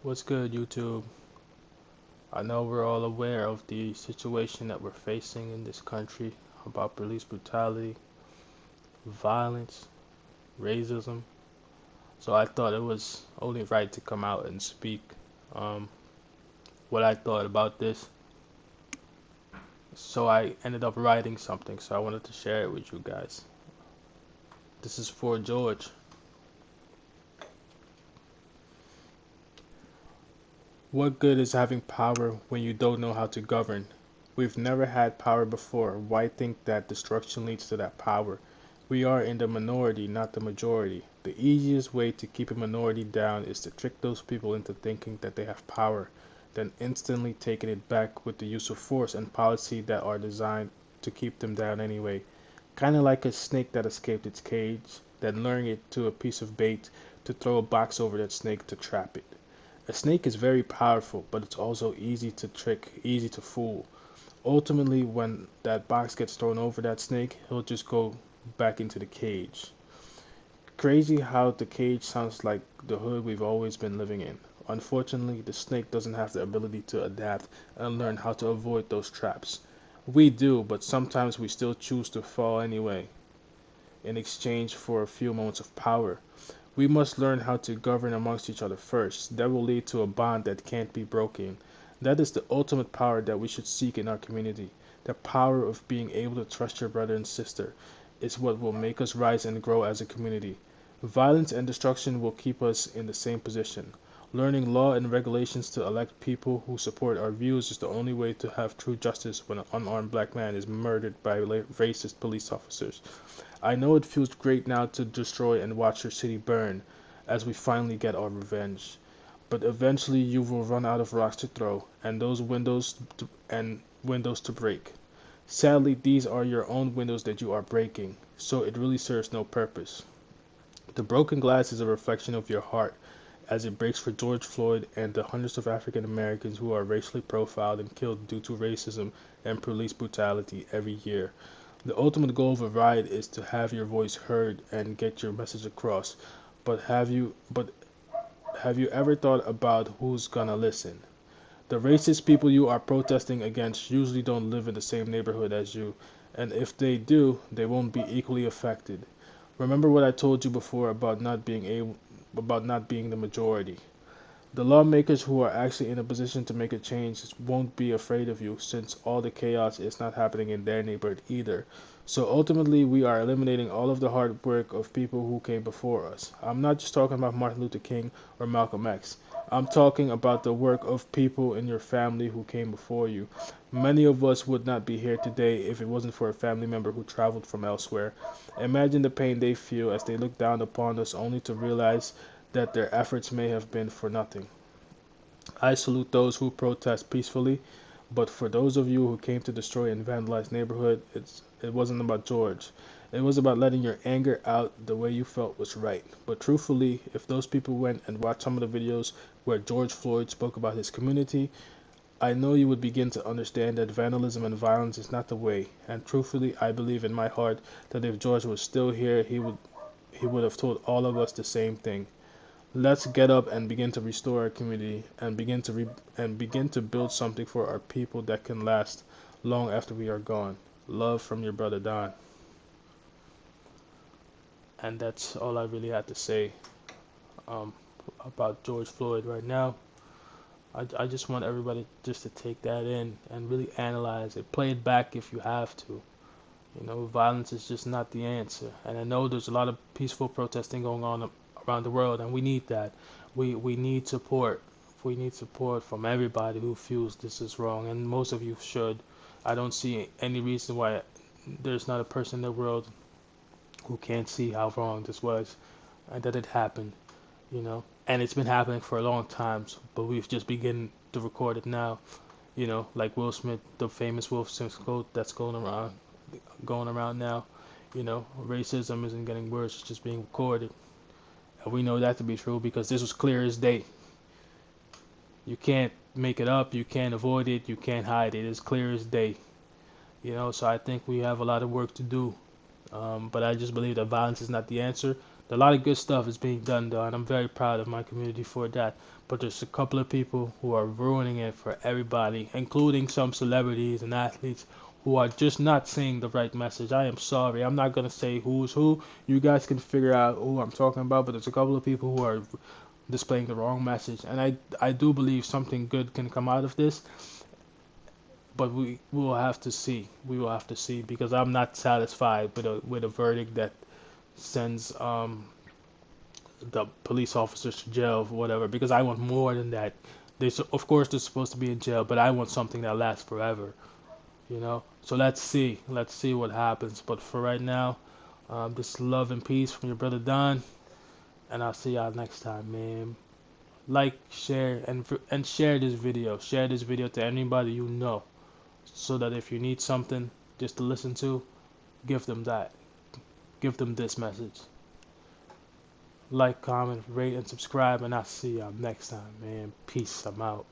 What's good, YouTube? I know we're all aware of the situation that we're facing in this country about police brutality, violence, racism. So I thought it was only right to come out and speak um, what I thought about this. So I ended up writing something, so I wanted to share it with you guys. This is for George. What good is having power when you don't know how to govern? We've never had power before. Why think that destruction leads to that power? We are in the minority, not the majority. The easiest way to keep a minority down is to trick those people into thinking that they have power, then instantly taking it back with the use of force and policy that are designed to keep them down anyway. Kind of like a snake that escaped its cage, then luring it to a piece of bait to throw a box over that snake to trap it. A snake is very powerful, but it's also easy to trick, easy to fool. Ultimately, when that box gets thrown over that snake, he'll just go back into the cage. Crazy how the cage sounds like the hood we've always been living in. Unfortunately, the snake doesn't have the ability to adapt and learn how to avoid those traps. We do, but sometimes we still choose to fall anyway, in exchange for a few moments of power. We must learn how to govern amongst each other first. That will lead to a bond that can't be broken. That is the ultimate power that we should seek in our community. The power of being able to trust your brother and sister is what will make us rise and grow as a community. Violence and destruction will keep us in the same position. Learning law and regulations to elect people who support our views is the only way to have true justice when an unarmed black man is murdered by racist police officers. I know it feels great now to destroy and watch your city burn as we finally get our revenge. But eventually you will run out of rocks to throw and windows to break. Sadly, these are your own windows that you are breaking, so it really serves no purpose. The broken glass is a reflection of your heart as it breaks for George Floyd and the hundreds of African Americans who are racially profiled and killed due to racism and police brutality every year. The ultimate goal of a riot is to have your voice heard and get your message across. But have you ever thought about who's gonna listen? The racist people you are protesting against usually don't live in the same neighborhood as you, and if they do, they won't be equally affected. Remember what I told you before about not being the majority. The lawmakers who are actually in a position to make a change won't be afraid of you since all the chaos is not happening in their neighborhood either. So ultimately, we are eliminating all of the hard work of people who came before us. I'm not just talking about Martin Luther King or Malcolm X. I'm talking about the work of people in your family who came before you. Many of us would not be here today if it wasn't for a family member who traveled from elsewhere. Imagine the pain they feel as they look down upon us only to realize that their efforts may have been for nothing. I salute those who protest peacefully, but for those of you who came to destroy and vandalize neighborhood, it wasn't about George. It was about letting your anger out the way you felt was right. But truthfully, if those people went and watched some of the videos where George Floyd spoke about his community, I know you would begin to understand that vandalism and violence is not the way. And truthfully, I believe in my heart that if George was still here, he would have told all of us the same thing. Let's get up and begin to restore our community and begin to build something for our people that can last long after we are gone. Love from your brother Don. And that's all I really had to say um, about George Floyd right now. I just want everybody just to take that in and really analyze it. Play it back if you have to. Violence is just not the answer. And I know there's a lot of peaceful protesting going on around the world, and we need that. We need support. We need support from everybody who feels this is wrong, and most of you should. I don't see any reason why there's not a person in the world who can't see how wrong this was and that it happened. And it's been happening for a long time, but we've just begun to record it now. Like Will Smith, the famous Will Smith quote that's going around now. Racism isn't getting worse; it's just being recorded, and we know that to be true because this was clear as day. You can't make it up, you can't avoid it, you can't hide it. It's clear as day. So I think we have a lot of work to do. But I just believe that violence is not the answer. A lot of good stuff is being done though, and I'm very proud of my community for that. But there's a couple of people who are ruining it for everybody, including some celebrities and athletes who are just not saying the right message. I am sorry. I'm not gonna say who's who. You guys can figure out who I'm talking about, but there's a couple of people who are displaying the wrong message, and I do believe something good can come out of this, but we will have to see. We will have to see because I'm not satisfied with a verdict that sends the police officers to jail or whatever, because I want more than that. Of course they're supposed to be in jail, but I want something that lasts forever, you know. So let's see what happens. But for right now, just love and peace from your brother Don, and I'll see y'all next time, man. Like, share, and share this video. Share this video to anybody you know, so that if you need something just to listen to, give them that. Give them this message. Like, comment, rate, and subscribe, and I'll see y'all next time, man. Peace. I'm out.